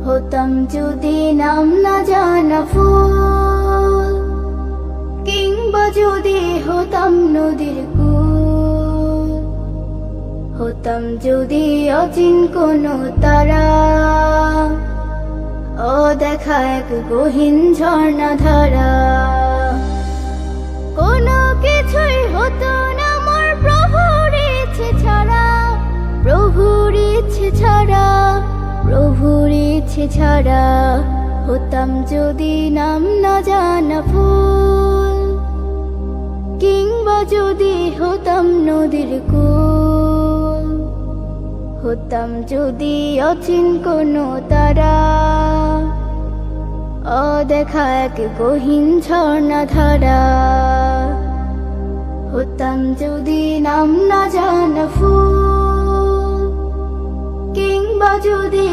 হতাম যদি নাম না জানা ফুল, কিংবা যদি হতাম নদীর কূল, হতাম যদি অচিন কোনো তারা, অদেখা এক গহীন ঝর্ণা ধারা। কোনো কিছুই হতো না মোর প্রভুর ইচ্ছে ছাড়া, প্রভুর ইচ্ছে ছাড়া, প্রভুর ইচ্ছে ছাড়া। হতাম যদি নাম না জানা ফুল, কিংবা যদি হতাম নদীর কূল, হতাম যদি অচিন কোনো তারা, অদেখা এক গহীন ঝর্ণা ধারা। হতাম যদি নাম না জানা ফুল, কিংবা যদি